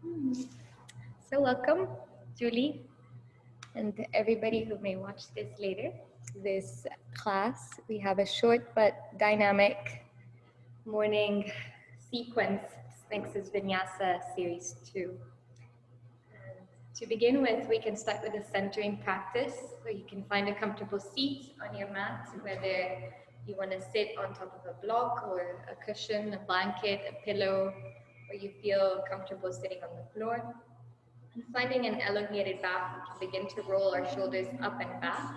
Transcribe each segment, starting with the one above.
Hmm. So welcome, Julie, and everybody who may watch this later. This class, we have a short but dynamic morning sequence. This is Vinyasa Series 2. And to begin with, we can start with a centering practice where you can find a comfortable seat on your mat, whether you want to sit on top of a block or a cushion, a blanket, a pillow, or you feel comfortable sitting on the floor. And finding an elongated back, we can begin to roll our shoulders up and back,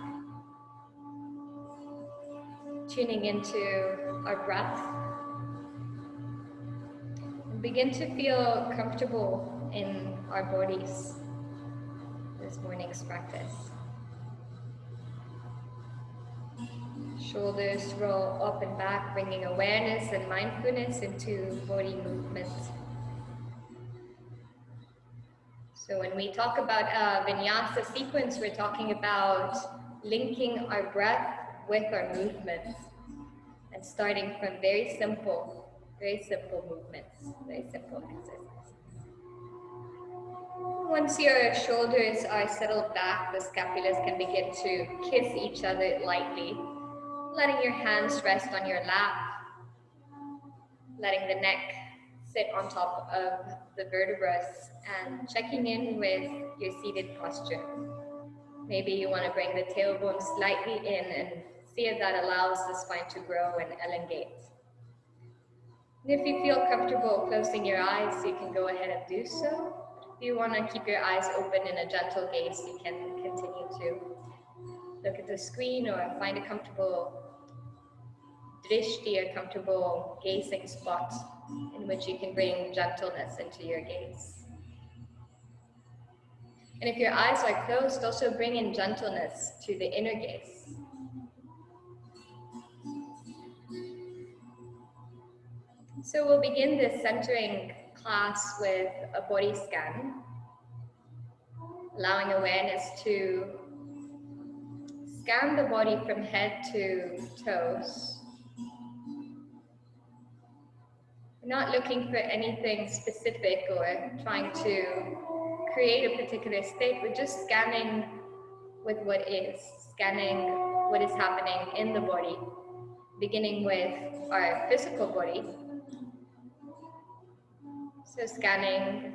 tuning into our breath, and begin to feel comfortable in our bodies this morning's practice. Shoulders roll up and back, bringing awareness and mindfulness into body movement. So when we talk about a Vinyasa sequence, we're talking about linking our breath with our movements and starting from very simple movements, very simple exercises. Once your shoulders are settled back, the scapulas can begin to kiss each other lightly, letting your hands rest on your lap, letting the neck sit on top of the vertebrae, and checking in with your seated posture. Maybe you want to bring the tailbone slightly in and see if that allows the spine to grow and elongate. And if you feel comfortable closing your eyes, you can go ahead and do so. If you want to keep your eyes open in a gentle gaze, you can continue to look at the screen or find a comfortable drishti, a comfortable gazing spot in which you can bring gentleness into your gaze. And if your eyes are closed, also bring in gentleness to the inner gaze. So we'll begin this centering class with a body scan, allowing awareness to scan the body from head to toes. We're not looking for anything specific or trying to create a particular state. We're just scanning with what is, scanning what is happening in the body, beginning with our physical body. So scanning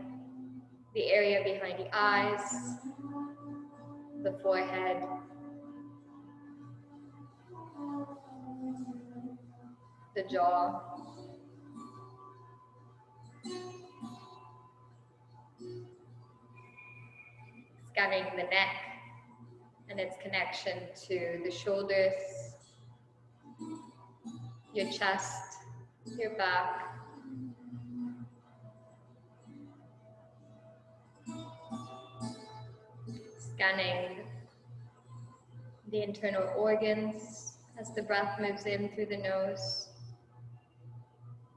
the area behind the eyes, the forehead, the jaw, scanning the neck and its connection to the shoulders, your chest, your back, scanning the internal organs as the breath moves in through the nose,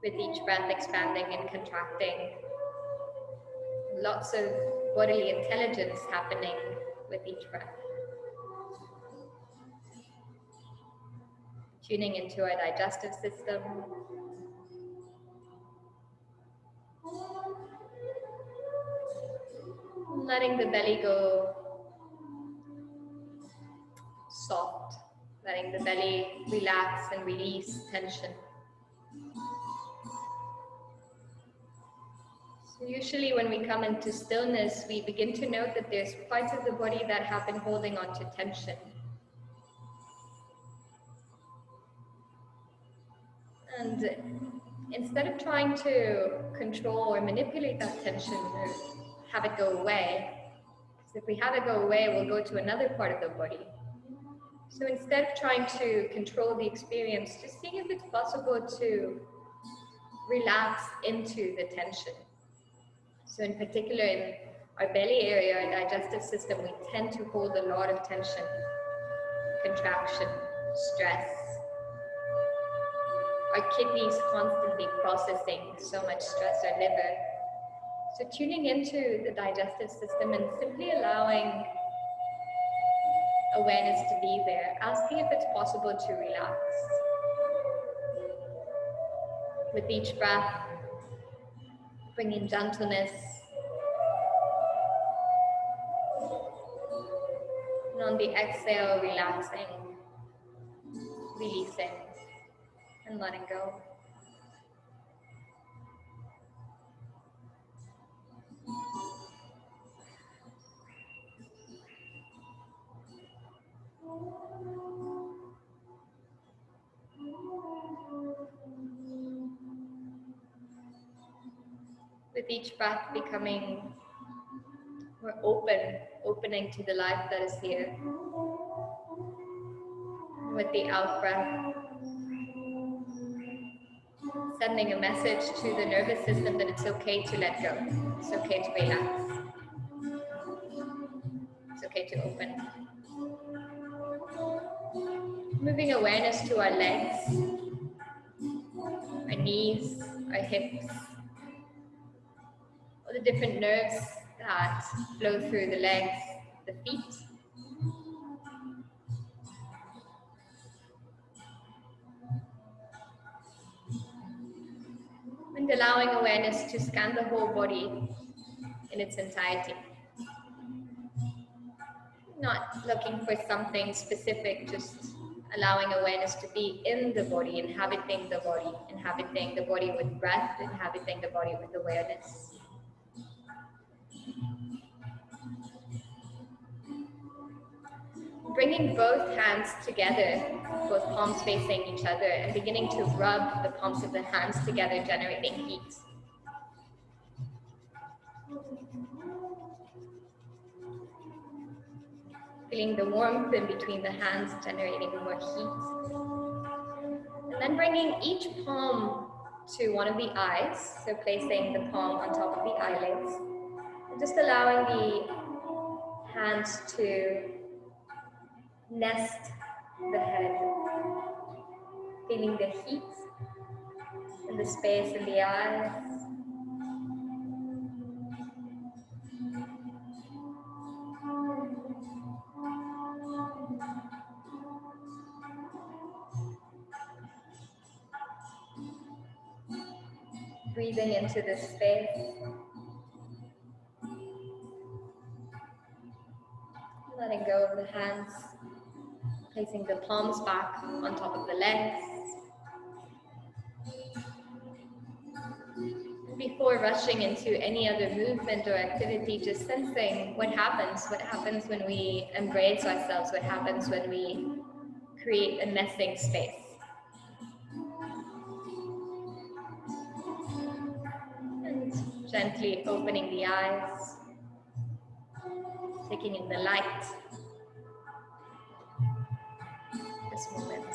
with each breath expanding and contracting. Lots of bodily intelligence happening with each breath. Tuning into our digestive system. Letting the belly go soft, letting the belly relax and release tension. So usually when we come into stillness, we begin to note that there's parts of the body that have been holding on to tension. And instead of trying to control or manipulate that tension or have it go away, because if we have it go away, we'll go to another part of the body. So instead of trying to control the experience, just seeing if it's possible to relax into the tension. So in particular, in our belly area, our digestive system, we tend to hold a lot of tension, contraction, stress. Our kidneys constantly processing so much stress, our liver. So tuning into the digestive system and simply allowing awareness to be there, asking if it's possible to relax. With each breath, bringing gentleness, on the exhale, relaxing, releasing, and letting go. With each breath becoming more opening to the life that is here. With the out breath, sending a message to the nervous system that it's okay to let go. It's okay to relax. It's okay to open. Moving awareness to our legs, our knees, our hips, all the different nerves that flow through the legs, the feet. And allowing awareness to scan the whole body in its entirety. Not looking for something specific, just allowing awareness to be in the body, inhabiting the body with breath, inhabiting the body with awareness. Bringing both hands together, both palms facing each other, and beginning to rub the palms of the hands together, generating heat. Feeling the warmth in between the hands, generating more heat. And then bringing each palm to one of the eyes, so placing the palm on top of the eyelids, and just allowing the hands to nest the head, feeling the heat and the space in the eyes. Breathing into this space. Letting go of the hands, placing the palms back on top of the legs. Before rushing into any other movement or activity, just sensing what happens when we embrace ourselves, what happens when we create a nesting space. And gently opening the eyes, taking in the light, this moment.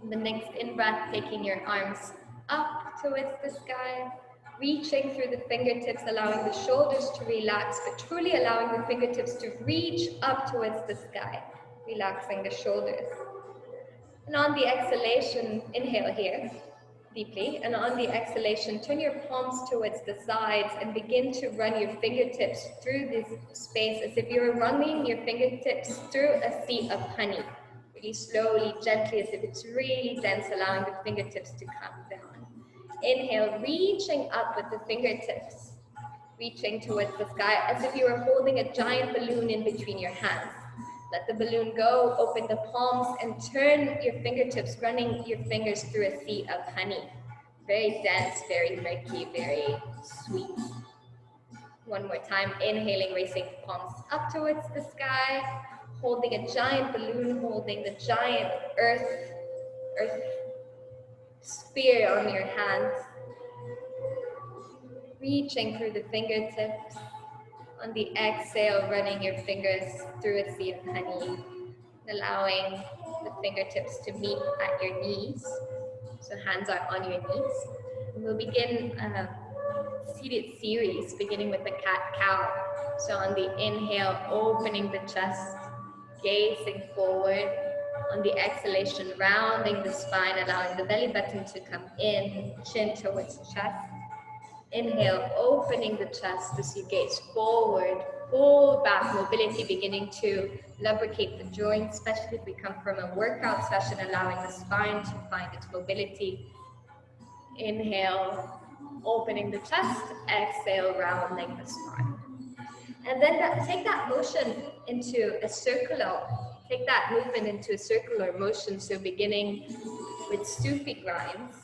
And the next in-breath, taking your arms up towards the sky, reaching through the fingertips, allowing the shoulders to relax, but truly allowing the fingertips to reach up towards the sky, relaxing the shoulders. And on the exhalation, inhale here deeply, and on the exhalation, turn your palms towards the sides and begin to run your fingertips through this space as if you're running your fingertips through a sea of honey. Really slowly, gently, as if it's really dense, allowing the fingertips to come down. Inhale, reaching up with the fingertips, reaching towards the sky as if you were holding a giant balloon in between your hands. Let the balloon go, open the palms, and turn your fingertips, running your fingers through a sea of honey. Very dense, very milky, very sweet. One more time, inhaling, raising the palms up towards the sky, holding a giant balloon, holding the giant earth sphere on your hands. Reaching through the fingertips. On the exhale, running your fingers through a sea of honey, allowing the fingertips to meet at your knees. So hands are on your knees. And we'll begin a seated series, beginning with the cat-cow. So on the inhale, opening the chest, gazing forward. On the exhalation, rounding the spine, allowing the belly button to come in, chin towards chest. Inhale, opening the chest as you gaze forward, full back mobility, beginning to lubricate the joints, especially if we come from a workout session, allowing the spine to find its mobility. Inhale, opening the chest, exhale, rounding the spine. And then take that motion into a circular, take that movement into a circular motion. So beginning with Sufi grinds.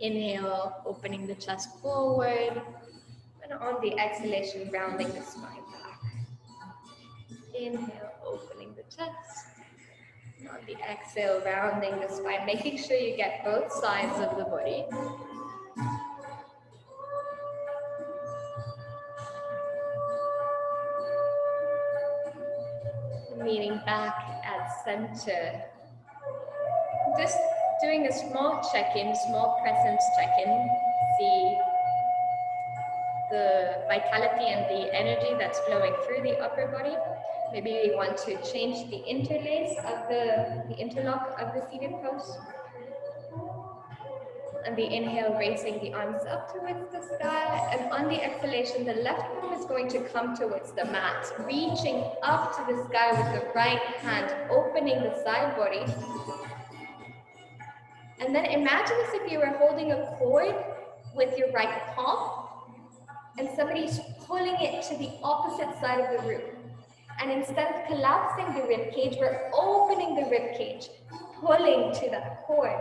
Inhale, opening the chest forward. And on the exhalation, rounding the spine back. Inhale, opening the chest. And on the exhale, rounding the spine, making sure you get both sides of the body. Meeting back at center. Just doing a small check-in, small presence check-in. See the vitality and the energy that's flowing through the upper body. Maybe we want to change the interlace of the interlock of the seated pose. And the inhale, raising the arms up towards the sky. And on the exhalation, the left arm is going to come towards the mat, reaching up to the sky with the right hand, opening the side body. And then imagine as if you were holding a cord with your right palm, and somebody's pulling it to the opposite side of the room. And instead of collapsing the rib cage, we're opening the rib cage, pulling to that cord.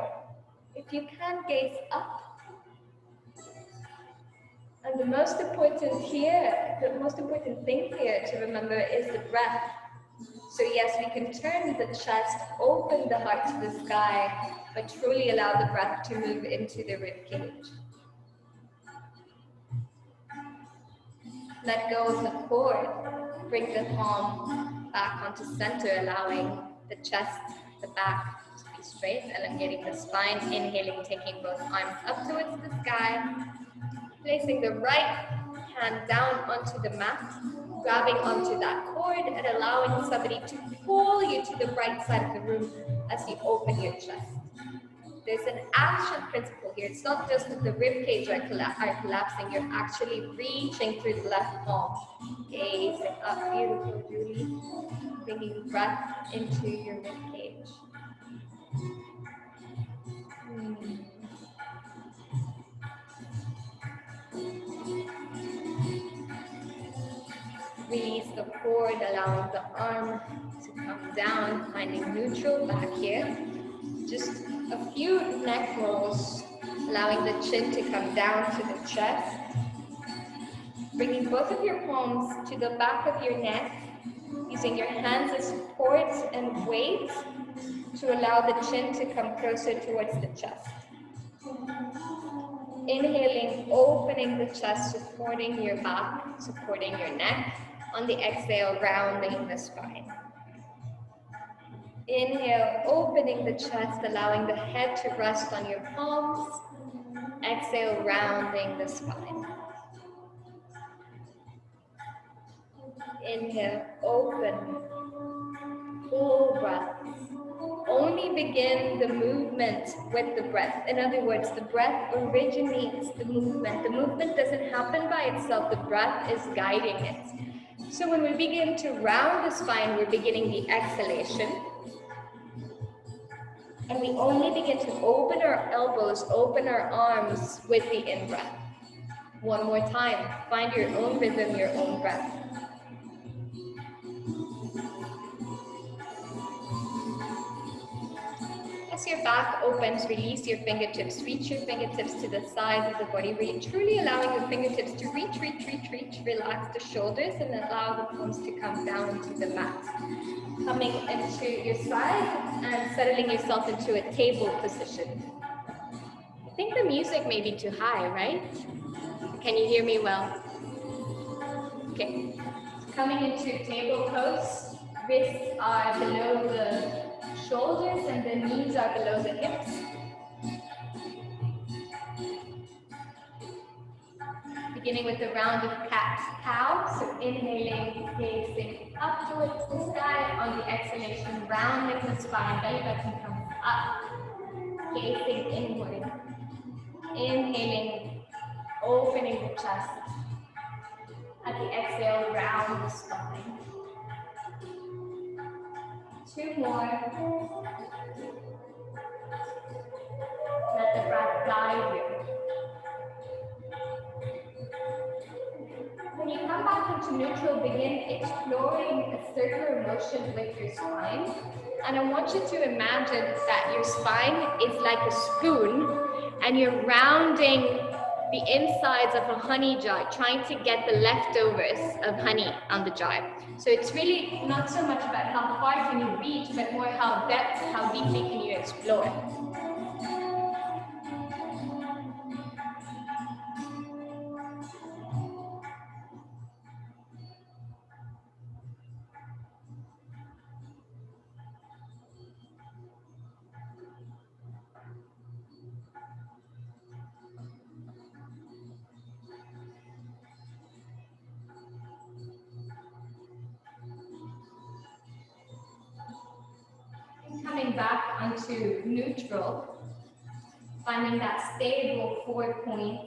If you can, gaze up. And the most important thing here to remember is the breath. So yes, we can turn the chest, open the heart to the sky, but truly allow the breath to move into the rib cage. Let go of the cord. Bring the palm back onto center, allowing the chest, the back to be straight, elongating the spine. Inhaling, taking both arms up towards the sky. Placing the right hand down onto the mat, grabbing onto that cord and allowing somebody to pull you to the right side of the room as you open your chest. There's an action principle here. It's not just that the rib cage are collapsing, you're actually reaching through the left palm. Gazing up, beautiful, Julie. Bringing breath into your rib cage. Release the cord, allowing the arm to come down, finding neutral back here. Just a few neck rolls, allowing the chin to come down to the chest. Bringing both of your palms to the back of your neck, using your hands as support and weight to allow the chin to come closer towards the chest. Inhaling, opening the chest, supporting your back, supporting your neck. On the exhale, rounding the spine. Inhale, opening the chest, allowing the head to rest on your palms. Exhale, rounding the spine. Inhale, open, full breath. Only begin the movement with the breath. In other words, the breath originates the movement. The movement doesn't happen by itself. The breath is guiding it. So when we begin to round the spine, we're beginning the exhalation. And we only begin to open our elbows, open our arms with the in-breath. One more time. Find your own rhythm, your own breath. As your back opens, release your fingertips. Reach your fingertips to the sides of the body. Really, truly allowing your fingertips to reach. Relax the shoulders and allow the palms to come down to the mat. Coming into your side and settling yourself into a table position. I think the music may be too high, right? Can you hear me well? Okay. Coming into table pose. Wrists are below the shoulders and the knees are below the hips. Beginning with the round of cat-cow. So inhaling, gazing up towards the sky. On the exhalation, rounding the spine, belly button comes up. Gazing inward. Inhaling, opening the chest. At the exhale, round the spine. 2 more. Let the breath guide you. When you come come back into neutral, begin exploring a circular motion with your spine. And I want you to imagine that your spine is like a spoon and you're rounding the insides of a honey jar, trying to get the leftovers of honey on the jar. So it's really not so much about how far can you reach, but more how deeply can you explore. Coming back onto neutral, finding that stable 4 point.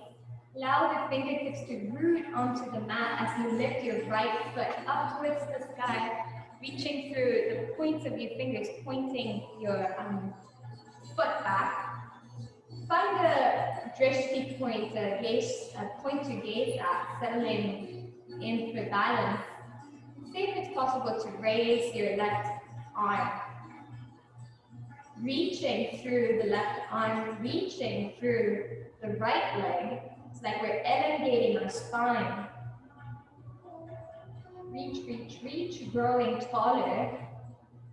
Allow the fingertips to root onto the mat as you lift your right foot up towards the sky, reaching through the points of your fingers, pointing your foot back. Find a drishti point, a point to gaze at, settling in for balance. See if it's possible to raise your left arm. Reaching through the left arm, reaching through the right leg. It's like we're elongating our spine. Reach, reach, reach, growing taller.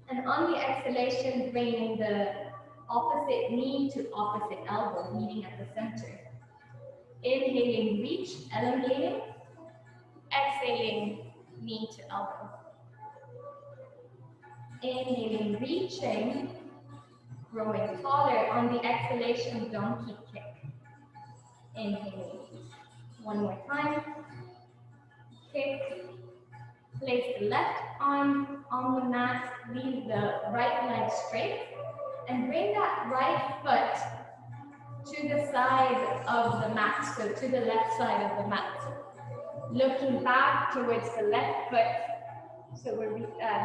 And on the exhalation, bringing the opposite knee to opposite elbow, meeting at the center. Inhaling, reach, elongating. Exhaling, knee to elbow. Inhaling, reaching. Growing taller. On the exhalation, donkey kick. Inhaling. One more time. Kick. Place the left arm on the mat. Leave the right leg straight. And bring that right foot to the side of the mat. So to the left side of the mat. Looking back towards the left foot. So we're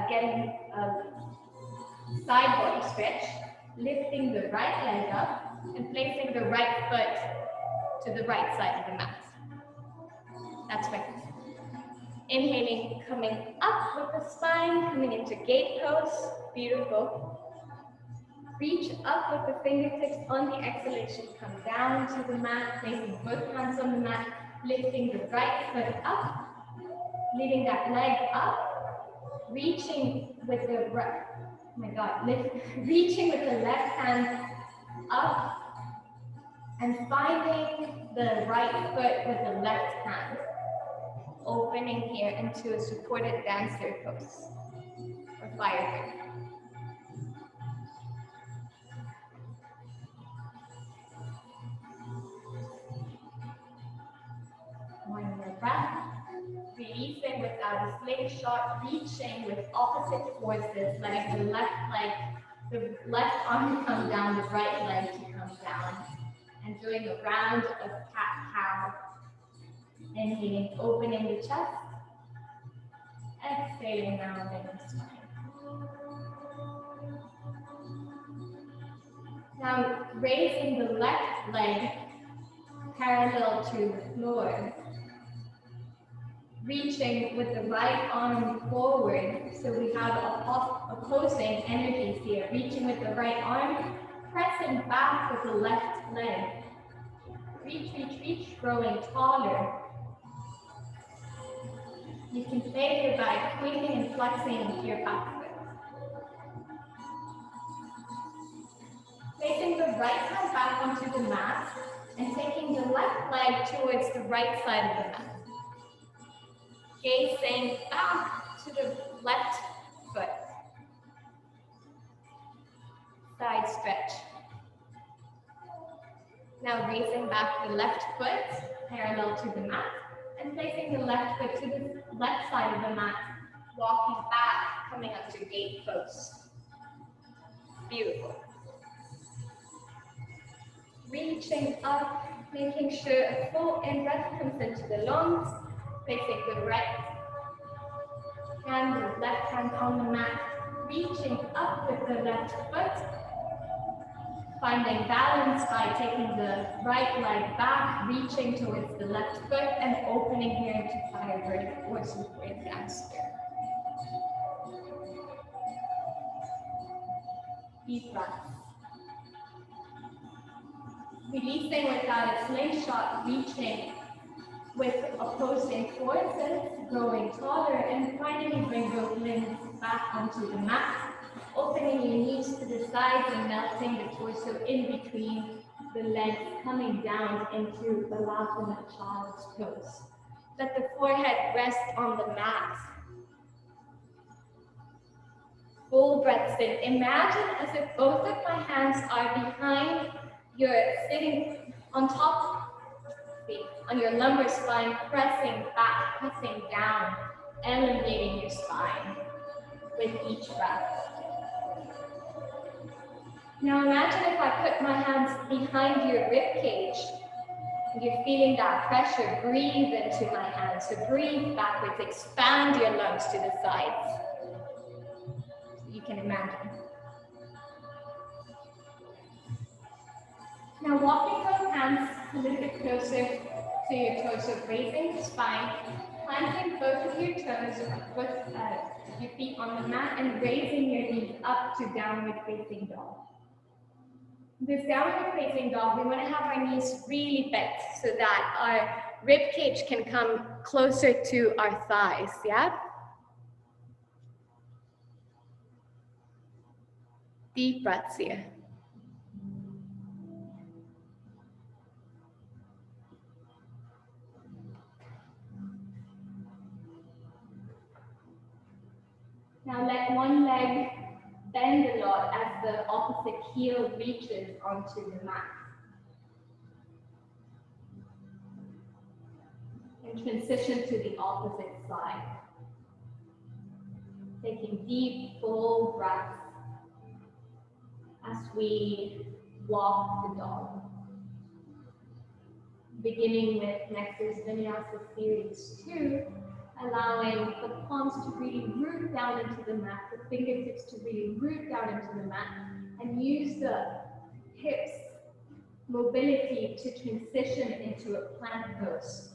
getting a side body stretch. Lifting the right leg up and placing the right foot to the right side of the mat. That's right. Inhaling, coming up with the spine, coming into gate pose. Beautiful. Reach up with the fingertips on the exhalation. Come down to the mat, placing both hands on the mat, lifting the right foot up, leaving that leg up, reaching with the right. Oh my God, reaching with the left hand up and finding the right foot with the left hand. Opening here into a supported dancer pose or fire bird. One more breath. Releasing without a slingshot, reaching with opposite forces, letting the left arm come down, the right leg to come down, and doing a round of cat-cow. Inhaling, opening the chest, exhaling, rounding the spine. Now, raising the left leg parallel to the floor. Reaching with the right arm forward, so we have opposing energies here. Reaching with the right arm, pressing back with the left leg. Reach, reach, reach, growing taller. You can play here by pointing and flexing with your back foot. Placing the right hand back onto the mat and taking the left leg towards the right side of the mat. Gazing back to the left foot. Side stretch. Now raising back the left foot parallel to the mat and placing the left foot to the left side of the mat. Walking back, coming up to gate pose. Beautiful. Reaching up, making sure a full in-breath comes into the lungs. Placing the right hand and left hand on the mat, reaching up with the left foot, Finding balance by taking the right leg back, reaching towards the left foot, and opening here into firebird or supported hamster. Deep breaths. Releasing without a slingshot, reaching with opposing forces, growing taller, and finally bring both limbs back onto the mat, opening your knees to the sides and melting the torso in between the legs, coming down into the Balasana child's pose. Let the forehead rest on the mat. Full breaths in. Imagine as if both of my hands are behind your sitting on top, on your lumbar spine, pressing back, pressing down, elongating your spine with each breath. Now imagine if I put my hands behind your rib cage. You're feeling that pressure. Breathe into my hands. So breathe backwards. Expand your lungs to the sides. You can imagine. Now walking both hands a little bit closer to your torso, raising the spine, planting both of your toes, both your feet on the mat, and raising your knees up to downward facing dog. This downward facing dog, we want to have our knees really bent so that our rib cage can come closer to our thighs, yeah? Deep breaths here. Now let one leg bend a lot as the opposite heel reaches onto the mat. And transition to the opposite side. Taking deep, full breaths as we walk the dog. Beginning with Nexus Vinyasa Series 2, allowing the palms to really root down into the mat, the fingertips to really root down into the mat, and use the hips mobility to transition into a plank pose.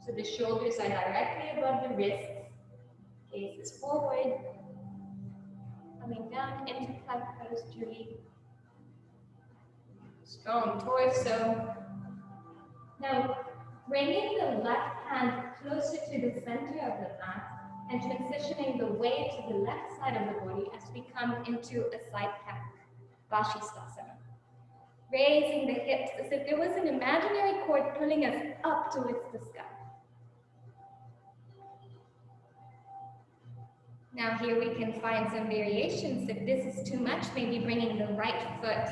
So the shoulders are directly above the wrists, gaze is forward, coming down into plank pose, Julie. Strong torso. Now, bringing the left hand closer to the center of the mat and transitioning the weight to the left side of the body as we come into a side plank, Vashisthasana. Raising the hips as if there was an imaginary cord pulling us up towards the sky. Now here we can find some variations. If this is too much, maybe bringing the right foot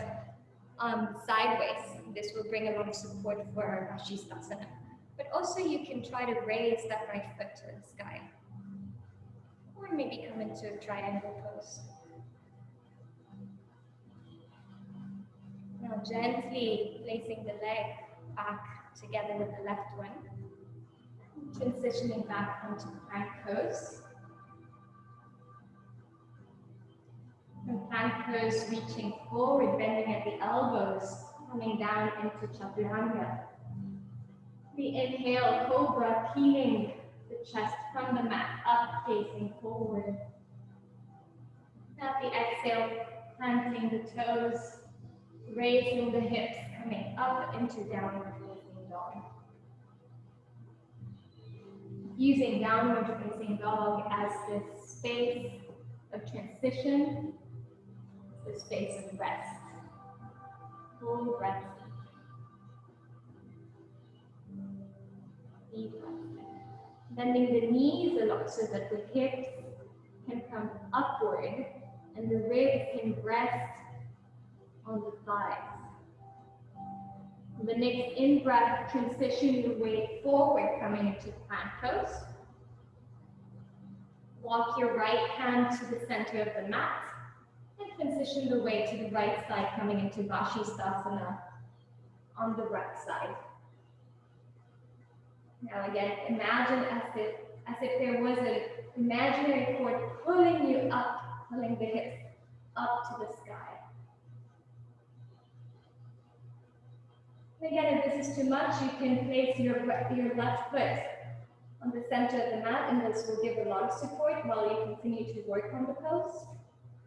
sideways. This will bring a lot of support for our Vashisthasana. But also you can try to raise that right foot to the sky. Or maybe come into a triangle pose. Now gently placing the leg back together with the left one. Transitioning back onto plank pose. From plank pose, reaching forward, bending at the elbows, coming down into Chaturanga. We inhale, Cobra, peeling the chest from the mat, up, facing forward. At the exhale, planting the toes, raising the hips, coming up into downward facing dog. Using downward facing dog as this space of transition, the space of rest. Full breath. Deep breath. Bending the knees a lot so that the hips can come upward and the ribs can rest on the thighs. The next in-breath, transition your weight forward, coming into plank pose. Walk your right hand to the center of the mat and transition the weight to the right side, coming into Vashisthasana on the right side. Now again, imagine as if there was an imaginary cord pulling you up, pulling the hips up to the sky. Again, if this is too much, you can place your left foot on the center of the mat, and this will give a lot of support while you continue to work on the pose.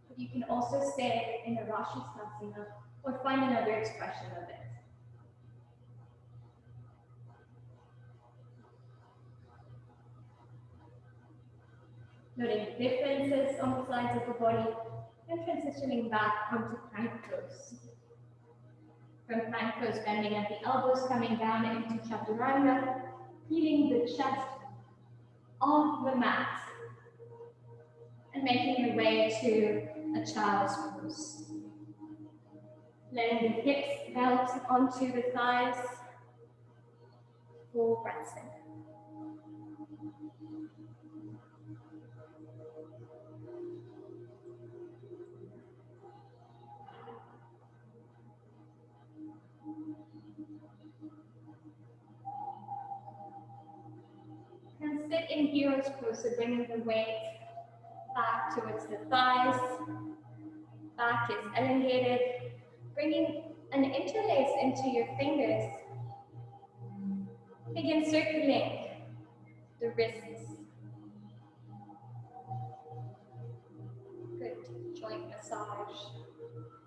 But you can also stay in a Rashastasana or find another expression of it. Noting the differences on the sides of the body and transitioning back onto plank pose. From plank pose, bending at the elbows, coming down into chaturanga, feeling the chest off the mat and making your way to a child's pose. Letting the hips melt onto the thighs. Full breaths in. And sit in hero's pose, so bringing the weight back towards the thighs. Back is elongated. Bringing an interlace into your fingers. Begin circling the wrists. Good. Joint massage.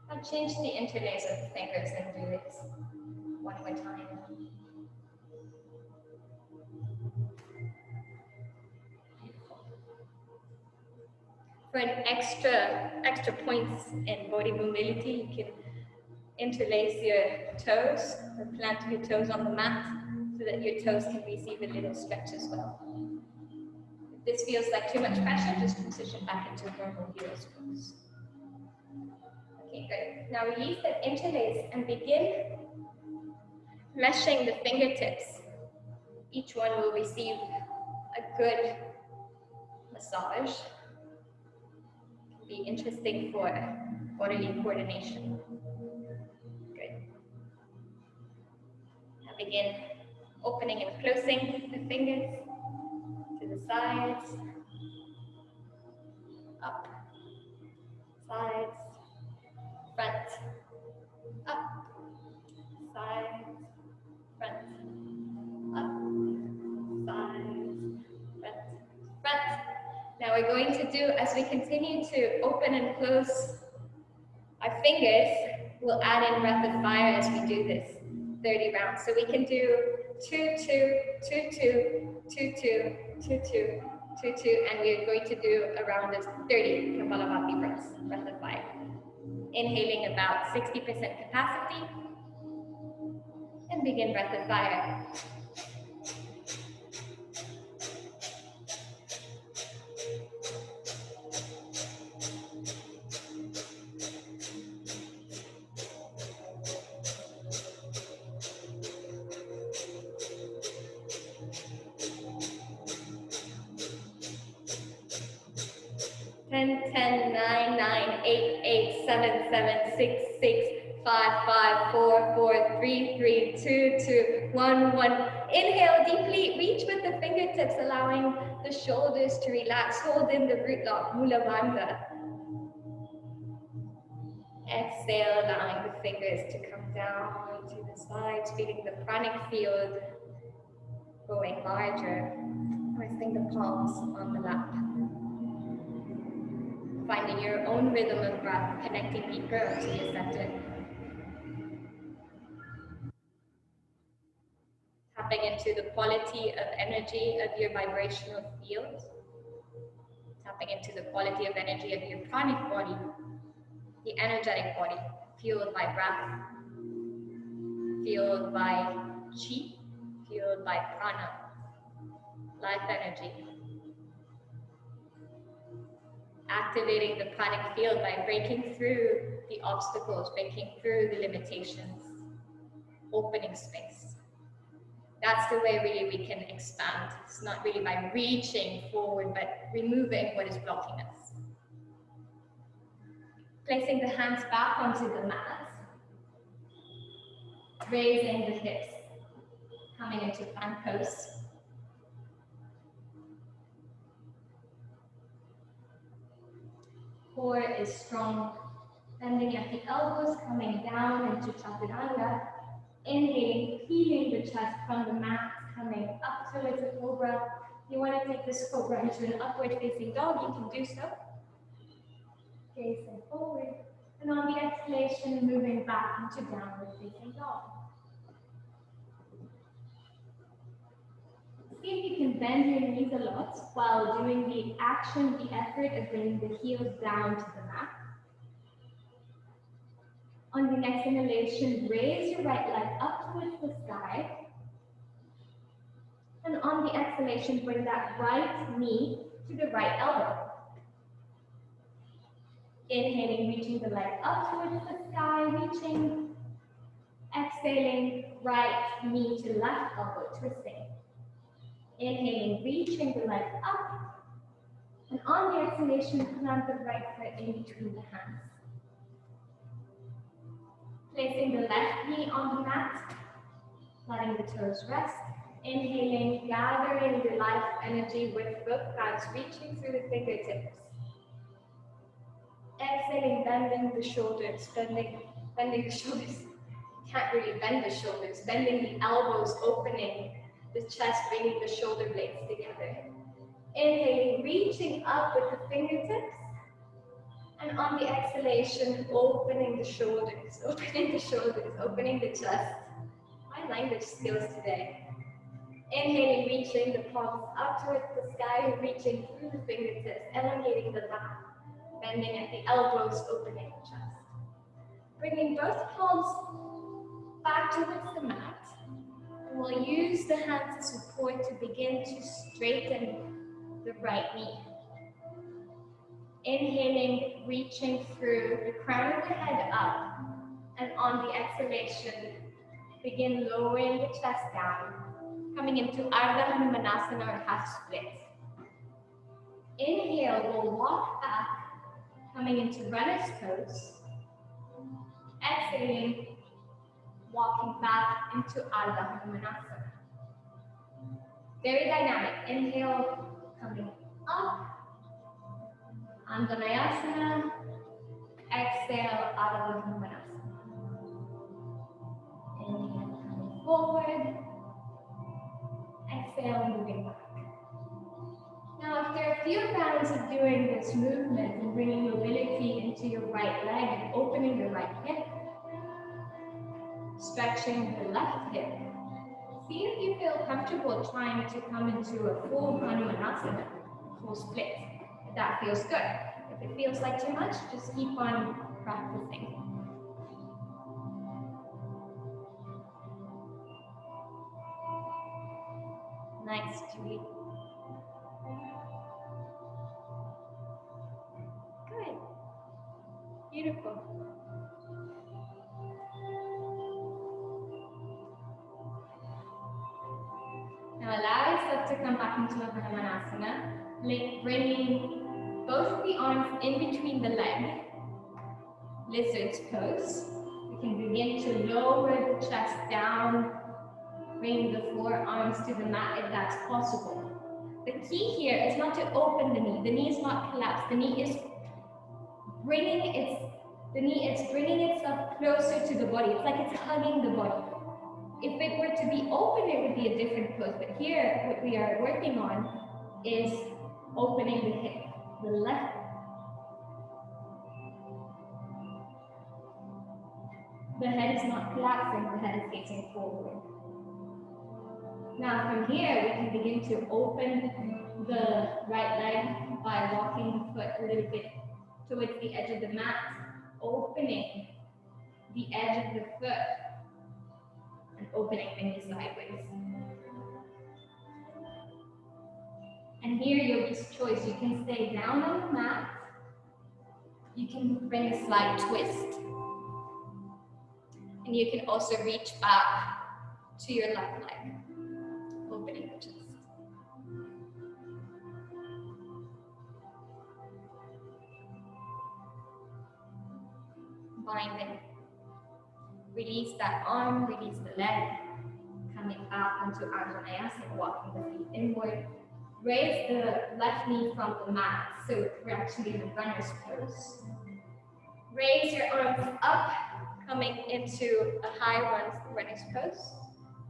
I'll change the interlace of the fingers and do it one more time. For an extra points in body mobility, you can interlace your toes or plant your toes on the mat so that your toes can receive a little stretch as well. If this feels like too much pressure, just transition back into normal hero's pose. Okay, good. Now release that interlace and begin meshing the fingertips. Each one will receive a good massage. It can be interesting for bodily coordination. Good. Now begin opening and closing the fingers to the sides, up, sides, front, up, sides, front, up, sides, front. Now we're going to do, as we continue to open and close our fingers, we'll add in rapid fire as we do this 30 rounds. So we can do 2, 2, 2, 2, 2, 2, 2, 2, 2, 2, and we're going to do a round of 30 Kapalabhati breaths, breath of fire. Inhaling about 60% capacity, and begin breath of fire. Ten, 9, 9, 8, 8, 7, 7, 6, 6, 5, 5, 4, 4, 3, 3, 2, 2, 1, 1. Inhale deeply, reach with the fingertips, allowing the shoulders to relax. Hold in the root lock, Mula Bandha. Exhale, allowing the fingers to come down to the sides, feeling the pranic field growing larger. Resting the palms on the lap. Finding your own rhythm of breath, connecting deeper to your center. Tapping into the quality of energy of your vibrational field. Tapping into the quality of energy of your pranic body, the energetic body, fueled by breath, fueled by chi, fueled by prana, life energy. Activating the pranic field by breaking through the obstacles, breaking through the limitations, opening space. That's the way really we can expand. It's not really by reaching forward, but removing what is blocking us. Placing the hands back onto the mat, raising the hips, coming into plank pose. Core is strong, bending at the elbows, coming down into chaturanga. Inhaling, feeling the chest from the mat, coming up towards a cobra. If you want to take this cobra into an upward facing dog, you can do so. Facing forward. And on the exhalation, moving back into downward facing dog. See if you can bend your knees a lot while doing the action, the effort of bringing the heels down to the mat. On the next inhalation, raise your right leg up towards the sky. And on the exhalation, bring that right knee to the right elbow. Inhaling, reaching the leg up towards the sky, reaching. Exhaling, right knee to left elbow, twisting. Inhaling, reaching the leg up. And on the exhalation, plant the right foot in between the hands. Placing the left knee on the mat, letting the toes rest. Inhaling, gathering the life energy with both hands, reaching through the fingertips. Exhaling, bending the shoulders, bending the shoulders. Can't really bend the shoulders, bending the elbows, opening the chest, bringing the shoulder blades together. Inhaling, reaching up with the fingertips. And on the exhalation, opening the shoulders, opening the chest. My language skills today. Inhaling, reaching the palms up towards the sky, reaching through the fingertips, elongating the back, bending at the elbows, opening the chest. Bringing both palms back towards the mat. And we'll use the hands as support to begin to straighten the right knee. Inhaling, reaching through the crown of the head up. And on the exhalation, begin lowering the chest down, coming into Ardha Hanumanasana or half split. Inhale, we'll walk back, coming into runner's pose. Exhaling, walking back into Ardha Hanumanasana. Very dynamic. Inhale, coming up. Anjaneyasana. Exhale, Ardha Hanumanasana. Inhale, coming forward. Exhale, moving back. Now, after a few rounds of doing this movement and bringing mobility into your right leg and opening the right hip, stretching the left hip, see if you feel comfortable trying to come into a full Hanumanasana, full split, if that feels good. If it feels like too much, just keep on practicing. Nice, Julie. Good. Beautiful. Now allow yourself to come back into a Hanumanasana, bringing both the arms in between the leg, lizard's pose. You can begin to lower the chest down, bring the forearms to the mat if that's possible. The key here is not to open the knee. The knee is not collapsed. The knee is bringing itself closer to the body. It's like it's hugging the body. If it were to be open, it would be a different pose. But here, what we are working on is opening the hip, the left. The head is not collapsing, the head is facing forward. Now from here, we can begin to open the right leg by walking the foot a little bit towards the edge of the mat, opening the edge of the foot, and opening the knee sideways. And here, yogi's choice. You can stay down on the mat. You can bring a slight twist. And you can also reach back to your left leg, opening the chest. Binding. Release that arm, release the leg. Coming back into Anjaneyasana, walking the feet inward. Raise the left knee from the mat, so we're actually in the runner's pose. Raise your arms up, Coming into a high runner's pose,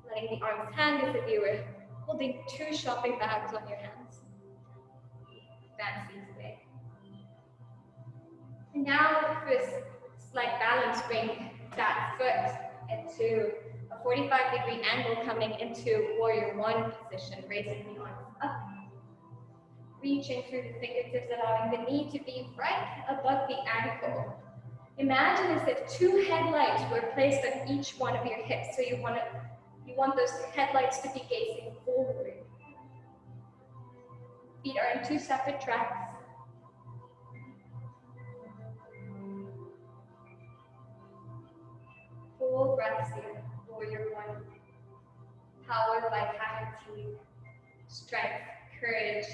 letting the arms hang as if you were holding 2 shopping bags on your hands. Fancy today. And now with slight balance, bring that foot into a 45-degree angle, coming into warrior 1 position, raising the arms up. Reaching through the fingertips, allowing the knee to be right above the ankle. Imagine as if 2 headlights were placed on each one of your hips. So you want those headlights to be gazing forward. Feet are in 2 separate tracks. Full breaths here, warrior 1. Power, vitality, strength, courage.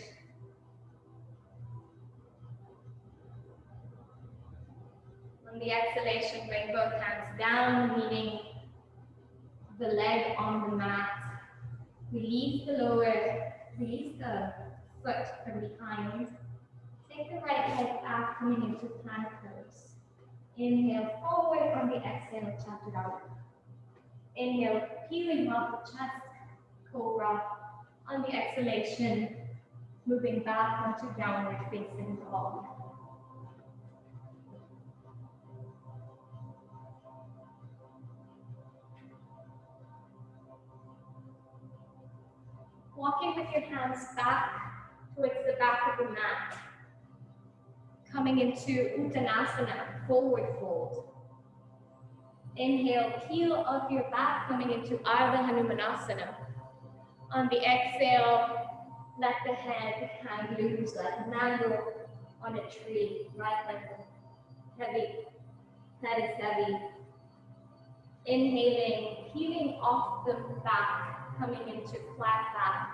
On the exhalation, bring both hands down, meeting the leg on the mat. Release the foot from behind. Take the right leg back, coming into plank pose. Inhale forward, on the exhale, chaturanga. Inhale, peeling off the chest, cobra. On the exhalation, moving back onto downward facing dog. Walking with your hands back towards the back of the mat. Coming into Uttanasana, forward fold. Inhale, peel off your back, coming into Ardha Hanumanasana. On the exhale, let the head hang loose like a mango on a tree, right leg heavy, head is heavy. Inhaling, peeling off the back, coming into flat back.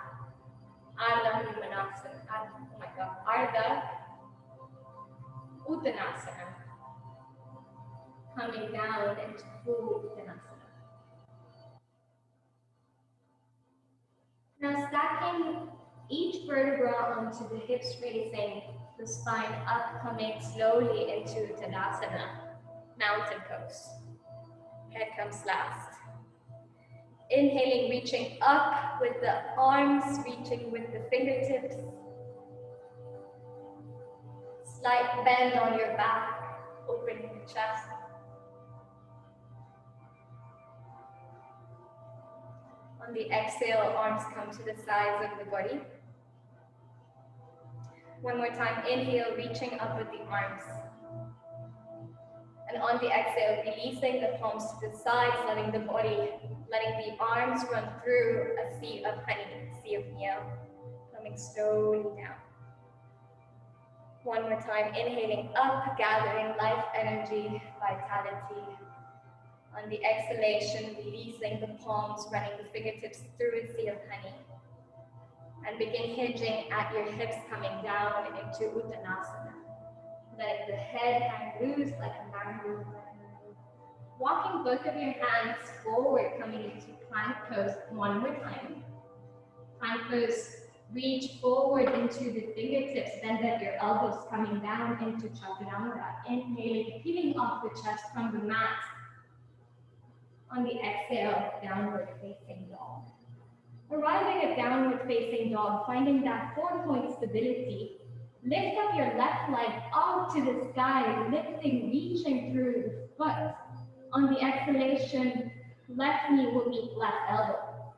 Ardha Hanumanasana, oh my God, Ardha Uttanasana. Coming down into full Uttanasana. Now stacking each vertebra onto the hips, raising the spine up, coming slowly into Tadasana, mountain pose. Head comes last. Inhaling, reaching up with the arms, reaching with the fingertips. Slight bend on your back, opening the chest. On the exhale, arms come to the sides of the body. One more time, inhale, reaching up with the arms. And on the exhale, releasing the palms to the sides, letting the arms run through a sea of honey, sea of meal, coming slowly down. One more time, inhaling up, gathering life energy, vitality. On the exhalation, releasing the palms, running the fingertips through a sea of honey. And begin hinging at your hips, coming down into Uttanasana. Letting the head hang loose like a mango. Walking both of your hands forward, coming into plank pose one more time. Plank pose, reach forward into the fingertips, bend at your elbows, coming down into chaturanga. Inhaling, peeling off the chest from the mat. On the exhale, downward facing dog. Arriving at downward facing dog, finding that 4-point stability. Lift up your left leg up to the sky, lifting, reaching through the foot. On the exhalation, left knee will meet left elbow.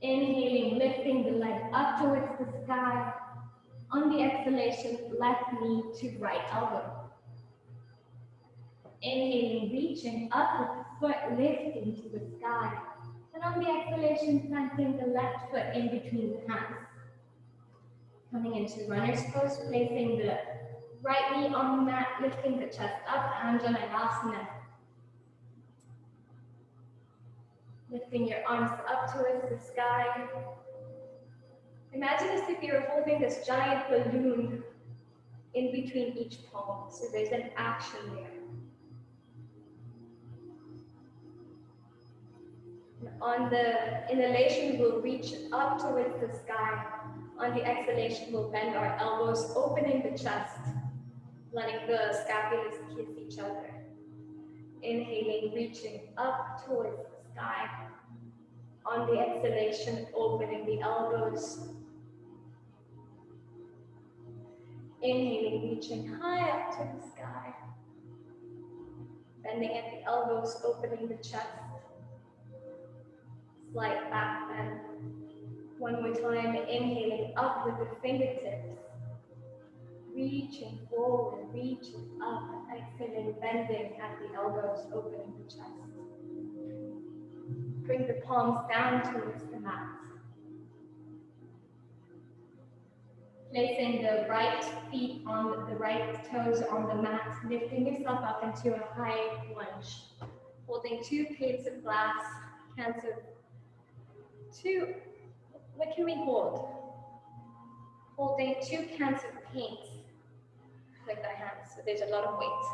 Inhaling, lifting the leg up towards the sky. On the exhalation, left knee to right elbow. Inhaling, reaching up with the foot, lifting to the sky. And on the exhalation, planting the left foot in between the hands. Coming into runner's pose, placing the right knee on the mat, lifting the chest up, Anjaneyasana. Lifting your arms up towards the sky. Imagine as if you're holding this giant balloon in between each palm, so there's an action there. On the inhalation, we'll reach up towards the sky. On the exhalation, we'll bend our elbows, opening the chest, letting the scapulas kiss each other. Inhaling, reaching up towards the sky. On the exhalation, opening the elbows. Inhaling, reaching high up to the sky. Bending at the elbows, opening the chest. Slight back bend. One more time, inhaling up with the fingertips. Reaching forward, reaching up. Exhaling, bending at the elbows, opening the chest. Bring the palms down towards the mat. Placing the right feet on the right toes on the mat, lifting yourself up into a high lunge. Holding 2 plates of glass, cans of 2, what can we hold? Holding 2 cans of paint with our hands, so there's a lot of weight.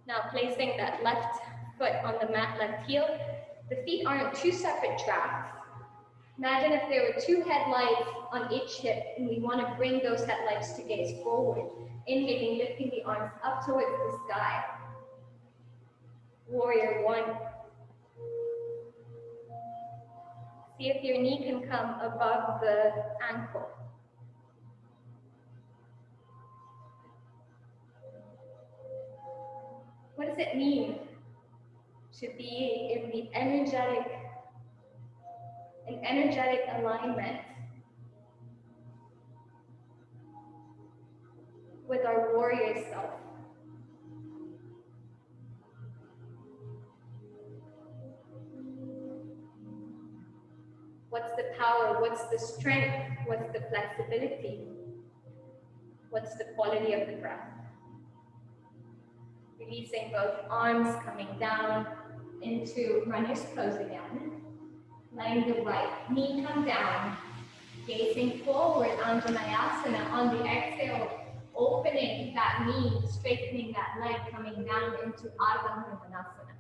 Now placing that left foot on the mat, left heel, the feet aren't 2 separate tracks. Imagine if there were 2 headlights on each hip, and we want to bring those headlights to gaze forward. Inhaling, lifting the arms up towards the sky. Warrior 1. See if your knee can come above the ankle. What does it mean to be in the energetic alignment with our warrior self? What's the power? What's the strength? What's the flexibility? What's the quality of the breath? Releasing both arms, coming down into runner's pose again. Letting the right knee come down. Gazing forward, Anjaneyasana. On the exhale, opening that knee, straightening that leg, coming down into Ardha Marenco-Snyder.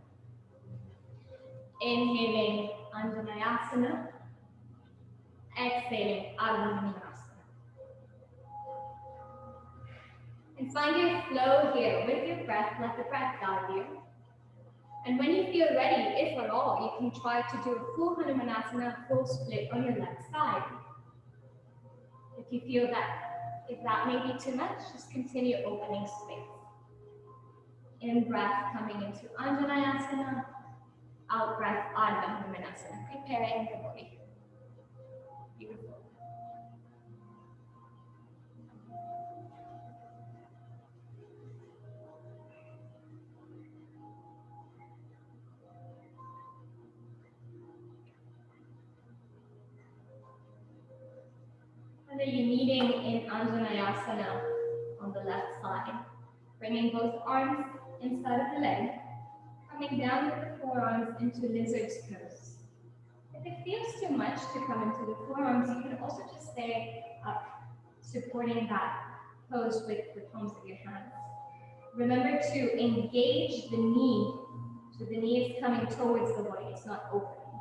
Inhaling, Anjaneyasana. Exhaling, Ardha Marenco-Snyder. And find your flow here with your breath. Let the breath guide you. And when you feel ready, if at all, you can try to do a full Hanumanasana, full split on your left side. If you feel that, if that may be too much, just continue opening space. In breath, coming into Anjaneyasana. Out breath, Ardha Marenco-Snyder. Preparing the body. Beautiful. Whether you're kneading in Anjaneyasana on the left side, bringing both arms inside of the leg, coming down with the forearms into lizard's pose. If it feels too much to come into the forearms, you can also just stay up, supporting that pose with the palms of your hands. Remember to engage the knee, so the knee is coming towards the body, it's not opening.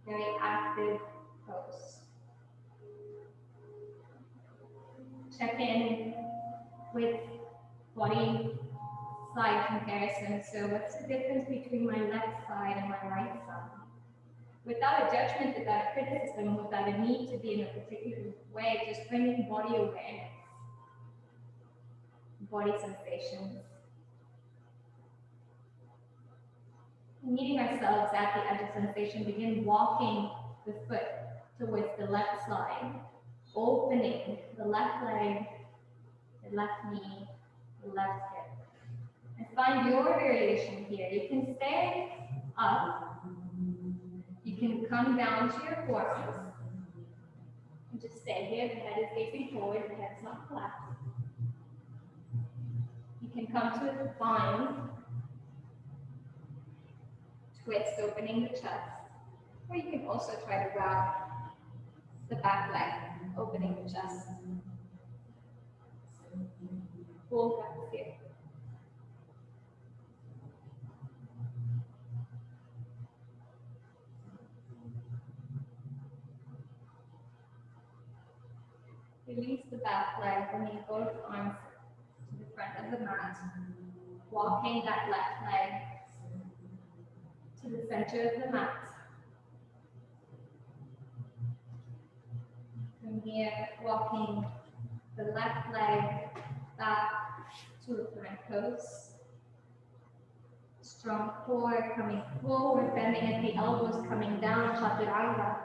Very active pose. Check in with body side comparison. So what's the difference between my left side and my right side? Without a judgment, without a criticism, without a need to be in a particular way, just bringing body awareness, body sensations. Meeting ourselves at the edge of sensation, begin walking the foot towards the left side, opening the left leg, the left knee, the left hip. And find your variation here. You can stay up. You can come down to your forearms. And just stay here. The head is facing forward, the head's not collapsed. You can come to a bind. Twist, opening the chest. Or you can also try to wrap the back leg, opening the chest. Full breath here. Release the back leg, bringing both arms to the front of the mat. Walking that left leg to the center of the mat. From here, walking the left leg back to a plank pose. Strong core coming forward, bending at the elbows, coming down, chaturanga.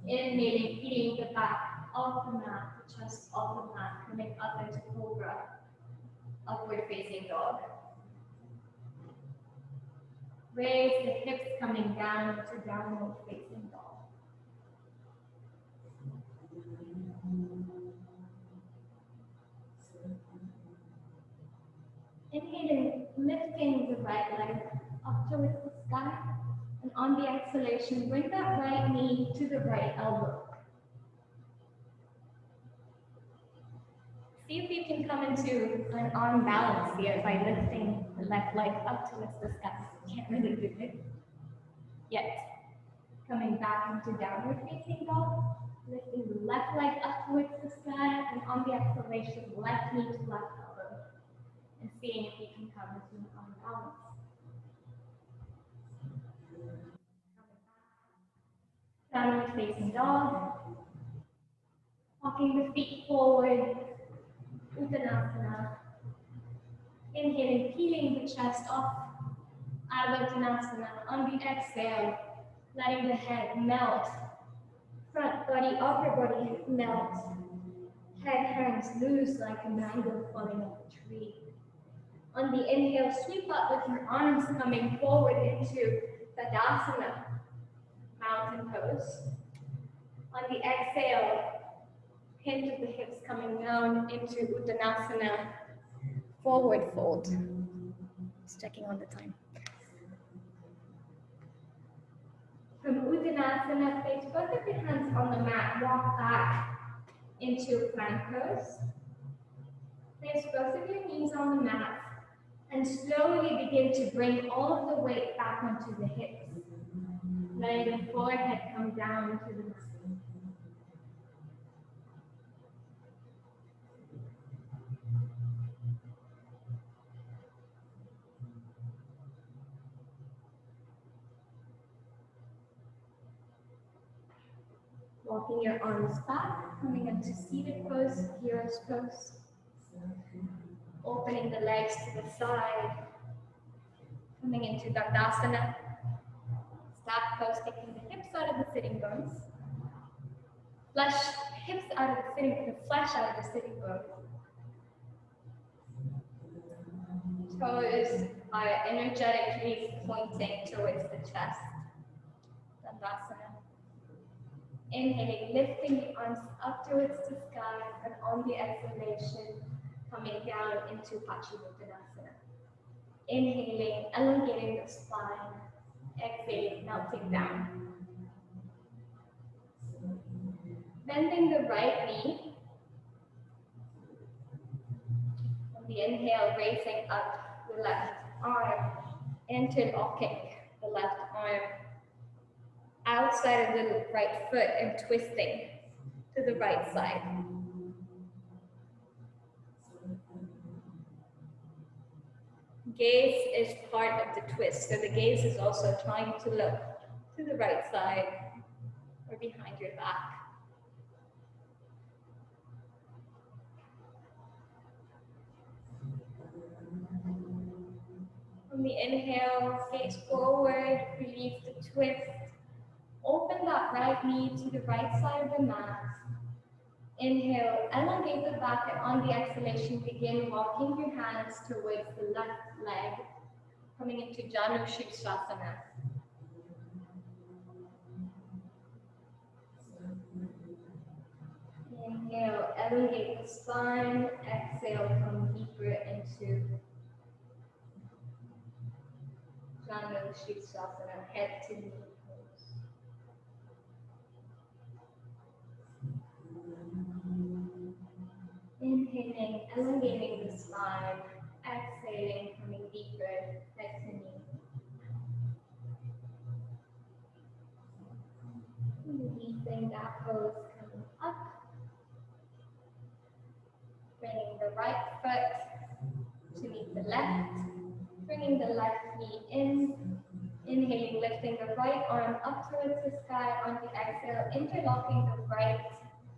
Inhaling, feeling the back of the mat, the chest of the mat, coming up into cobra, upward facing dog. Raise the hips coming down to downward facing dog. Inhaling, lifting the right leg up towards the sky. And on the exhalation, bring that right knee to the right elbow. See if you can come into an arm balance here by lifting the left leg up towards the sky. Can't really do it yet. Coming back into downward facing dog. Lifting the left leg up towards the sky. And on the exhalation, left knee to left elbow. And seeing if you can come into an arm balance. Downward facing dog. Walking the feet forward. Uttanasana. Inhaling, peeling the chest off out of Uttanasana. On the exhale, letting the head melt. Front body, upper body melt. Head hangs loose like a mango falling off a tree. On the inhale, sweep up with your arms coming forward into Tadasana, mountain pose. On the exhale, hinge of the hips coming down into Uttanasana, forward fold. Just checking on the time. From Uttanasana, place both of your hands on the mat, walk back into plank pose. Place both of your knees on the mat and slowly begin to bring all of the weight back onto the hips, letting the forehead come down to the mat. Walking your arms back, coming into seated pose, hero's pose. Opening the legs to the side, coming into Dandasana. Stack pose, taking the hips out of the sitting bones. Flush hips out of the sitting, the flesh out of the sitting bones. Toes are energetically pointing towards the chest. Dandasana. Inhaling, lifting the arms up towards the sky, and on the exhalation, coming down into Paschimottanasana. Inhaling, elongating the spine. Exhaling, melting down. Bending the right knee. On the inhale, raising up the left arm, interlocking the left arm outside of the right foot and twisting to the right side. Gaze is part of the twist, so the gaze is also trying to look to the right side or behind your back. On the inhale, gaze forward, release the twist. Open that right knee to the right side of the mat. Inhale, elongate the back, and on the exhalation, begin walking your hands towards the left leg, coming into Janu Shirshasana. Inhale, elongate the spine. Exhale, come deeper into Janu Shirshasana, head to knee pose. Inhaling, elongating the spine. Exhaling, coming deeper, head to knee. Releasing that pose, coming up. Bringing the right foot to meet the left. bringing the left knee in, inhaling, lifting the right arm up towards the sky. On the exhale, interlocking the right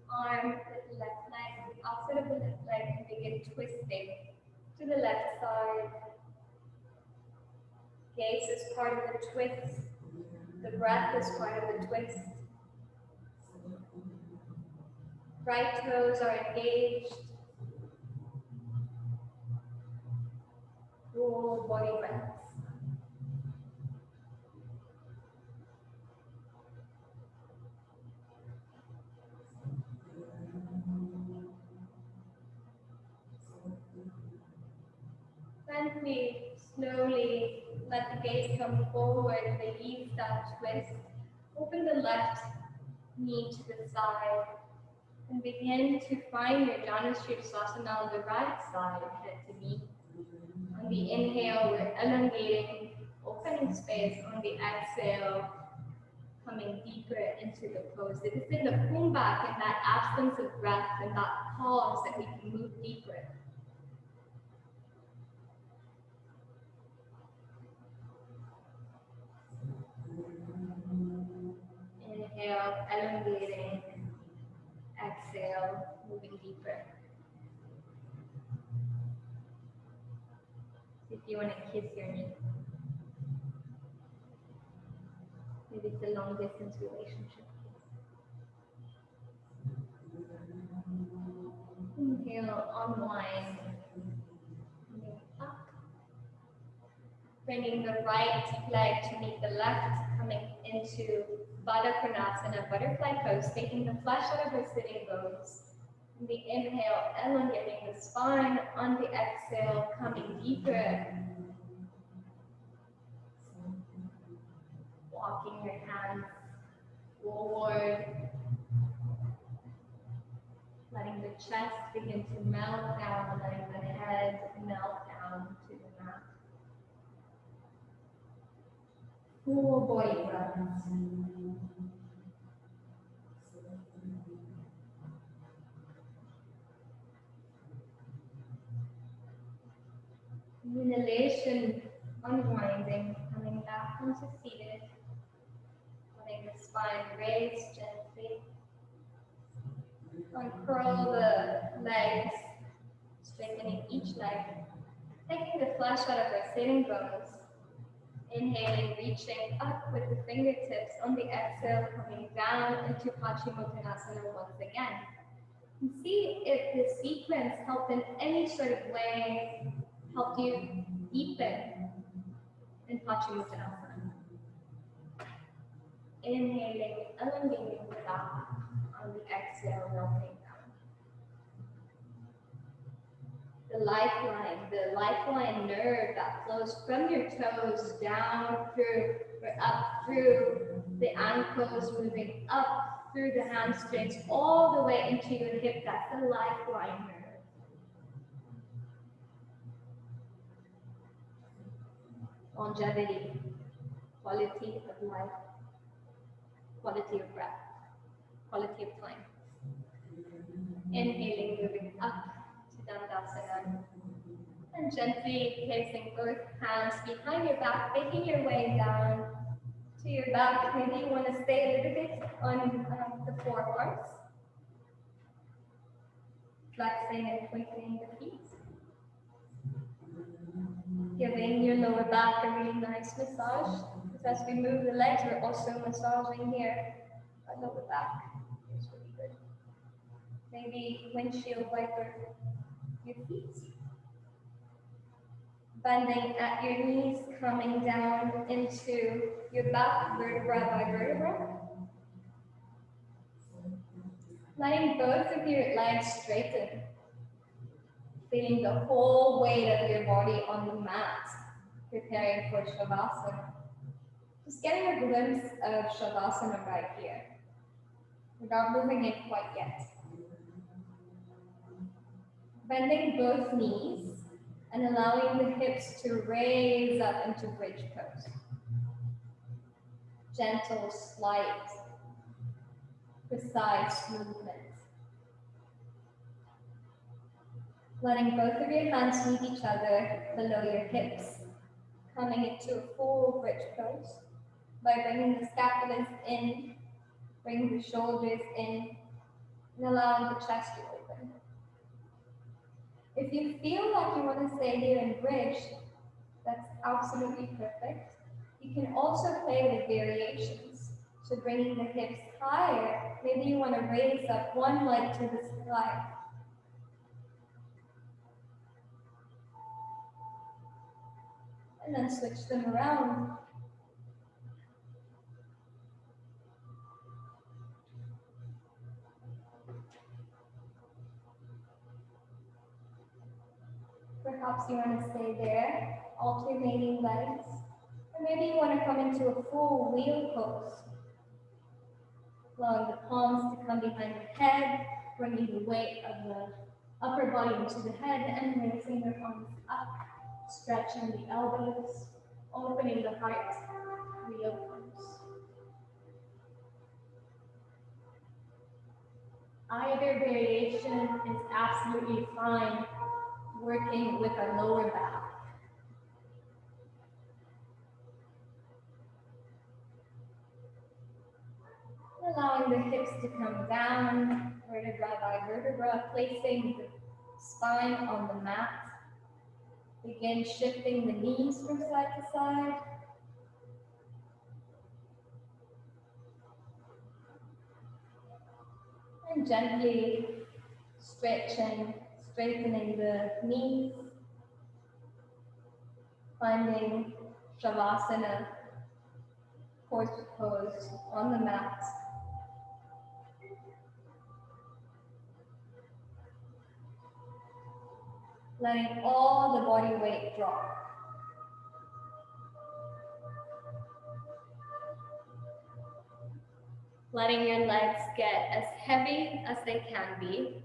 arm with the left leg, the outside of the left leg, and begin twisting to the left side. Gaze is part of the twist. The breath is part of the twist. Right toes are engaged. Full body breaths. Gently, slowly, let the gaze come forward, release that twist. Open the left knee to the side and begin to find your Janushirsasana on the right side, head to knee. On the inhale, we're elongating, opening space. On the exhale, coming deeper into the pose. It is in the pull back, in that absence of breath, and that pause that we can move deeper. Inhale, elongating. Exhale, moving deeper. If you want to kiss your knee. Maybe it's a long distance relationship. Inhale, unwind. Move up. Bringing the right leg to meet the left, coming into Baddha Konasana, butterfly pose, taking the flesh out of the sitting bones. On the inhale, elongating the spine. On the exhale, coming deeper. Walking your hands forward. Letting the chest begin to melt down, letting the head melt down to the mat. Full body breaths. Inhalation, unwinding, coming back onto seated. Letting the spine raise gently. Uncurl the legs, straightening each leg. Taking the flesh out of our sitting bones. Inhaling, reaching up with the fingertips. On the exhale, coming down into Paschimottanasana once again. And see if this sequence helped in any sort of way, helped you deepen in Paschimottanasana. Inhaling, elongating the back. On the exhale, melting down. The lifeline nerve that flows from your toes down through, or up through the ankles, moving up through the hamstrings, all the way into your hip. That's the lifeline nerve. Longevity, quality of life, quality of breath, quality of time. Inhaling, moving up to Dandasana. And gently placing both hands behind your back, making your way down to your back. Maybe you want to stay a little bit on the forearms. Flexing and twinkling the feet. Giving your lower back a really nice massage. Because as we move the legs, we're also massaging here our lower back. It's really good. Maybe windshield wiper your feet. Bending at your knees, coming down into your back, vertebra by vertebra. Letting both of your legs straighten. Feeling the whole weight of your body on the mat, preparing for Shavasana. Just getting a glimpse of Shavasana right here, without moving it quite yet. Bending both knees and allowing the hips to raise up into bridge pose. Gentle, slight, precise movement. Letting both of your hands meet each other below your hips. coming into a full bridge pose by bringing the scapulas in, bringing the shoulders in, and allowing the chest to open. If you feel like you want to stay here in bridge, that's absolutely perfect. You can also play with variations. So bringing the hips higher, maybe you want to raise up one leg to the sky. And then switch them around. Perhaps you want to stay there, alternating legs. Or maybe you want to come into a full wheel pose. Allowing the palms to come behind the head, bringing the weight of the upper body into the head and raising the arms up, stretching the elbows, opening the heart, wheel pose. Either variation is absolutely fine, working with our lower back. Allowing the hips to come down, vertebra by vertebra, placing the spine on the mat. Begin shifting the knees from side to side. And gently stretching, straightening the knees. Finding Shavasana, horse pose on the mat. Letting all the body weight drop. Letting your legs get as heavy as they can be.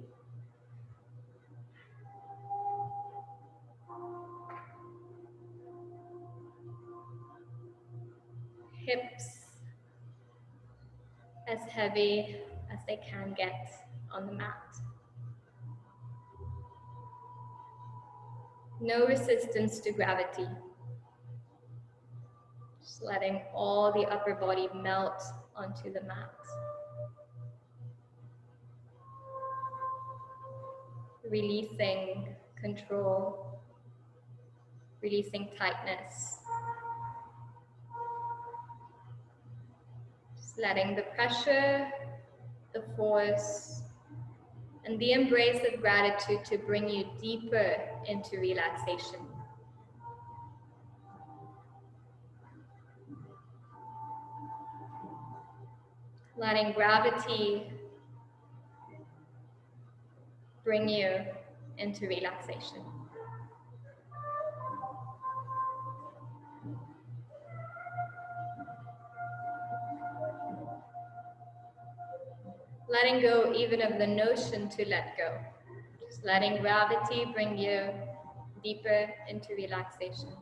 Hips as heavy as they can get on the mat. No resistance to gravity. Just letting all the upper body melt onto the mat. Releasing control, releasing tightness. Just letting the pressure, the force, and the embrace of gratitude to bring you deeper into relaxation. Letting gravity bring you into relaxation. Letting go even of the notion to let go. Just letting gravity bring you deeper into relaxation.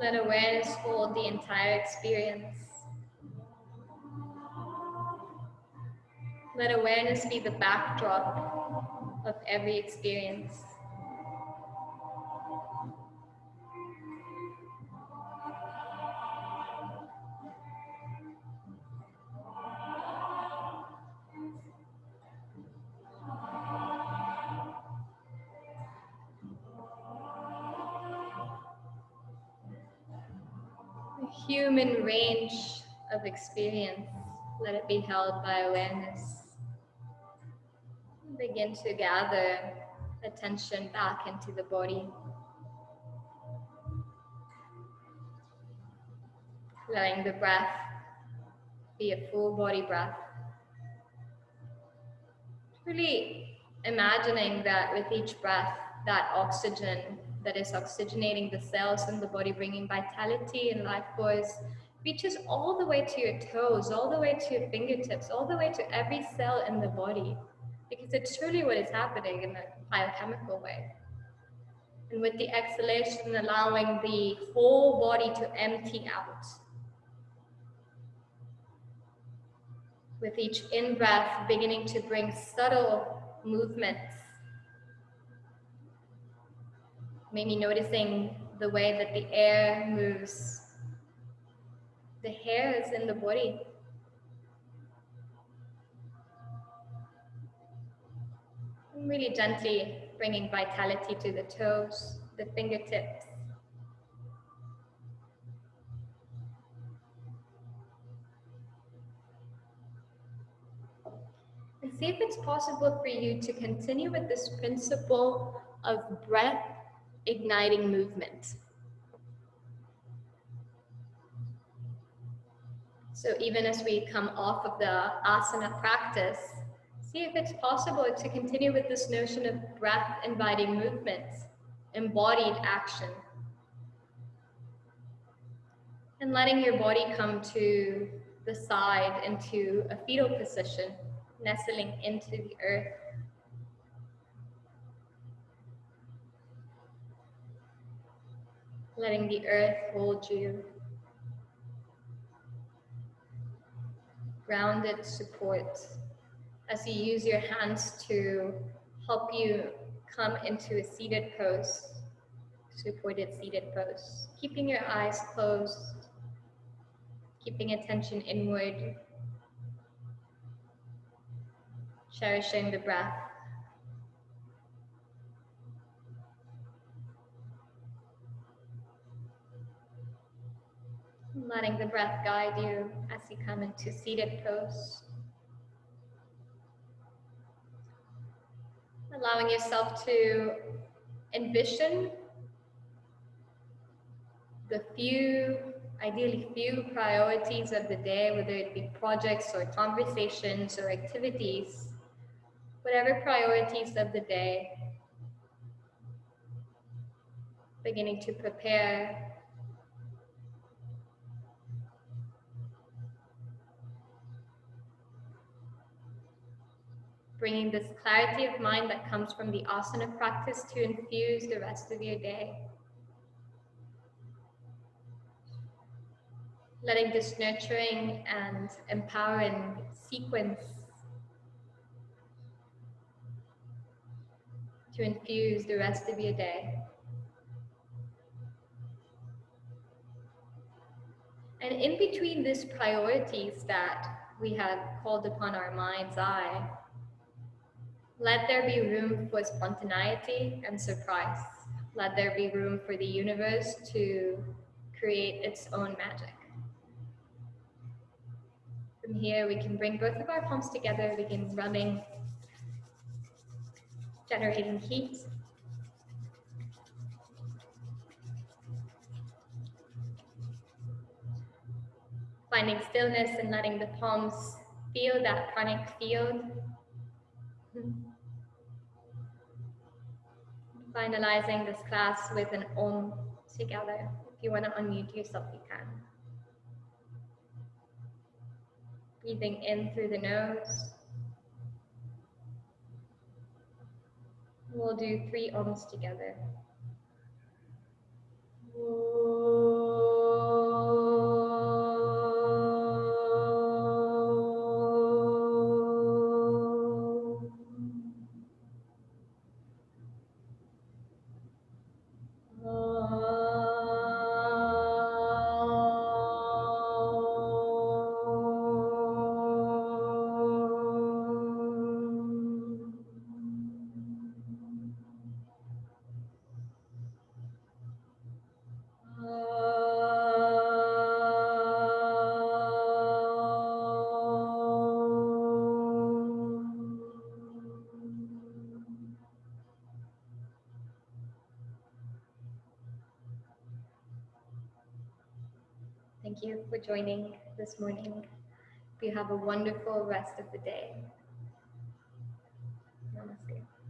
Let awareness hold the entire experience. Let awareness be the backdrop of every experience. The human range of experience, let it be held by awareness. Begin to gather attention back into the body. Letting the breath be a full body breath. Really imagining that with each breath, that oxygen that is oxygenating the cells in the body, bringing vitality and life force, reaches all the way to your toes, all the way to your fingertips, all the way to every cell in the body, because it's truly what is happening in a biochemical way. And with the exhalation, allowing the whole body to empty out. With each in-breath, beginning to bring subtle movements. Maybe noticing the way that the air moves, the hairs in the body. And really gently bringing vitality to the toes, the fingertips. And see if it's possible for you to continue with this principle of breath igniting movement. So even as we come off of the asana practice, see if it's possible to continue with this notion of breath inviting movements, embodied action. And letting your body come to the side into a fetal position, nestling into the earth. Letting the earth hold you. Grounded support as you use your hands to help you come into a seated pose, supported seated pose. Keeping your eyes closed, keeping attention inward, cherishing the breath. Letting the breath guide you as you come into seated pose. Allowing yourself to envision the ideally few priorities of the day, whether it be projects or conversations or activities, whatever priorities of the day, beginning to prepare. Bringing this clarity of mind that comes from the asana practice to infuse the rest of your day. Letting this nurturing and empowering sequence to infuse the rest of your day. And in between these priorities that we have called upon our mind's eye, let there be room for spontaneity and surprise. Let there be room for the universe to create its own magic. From here, we can bring both of our palms together, begin rubbing, generating heat. Finding stillness and letting the palms feel that pranic field. Finalizing this class with an Om together. If you want to unmute yourself, you can. Breathing in through the nose. We'll do 3 Oms together. Om. Thank you for joining this morning. Hope you have a wonderful rest of the day. Namaste.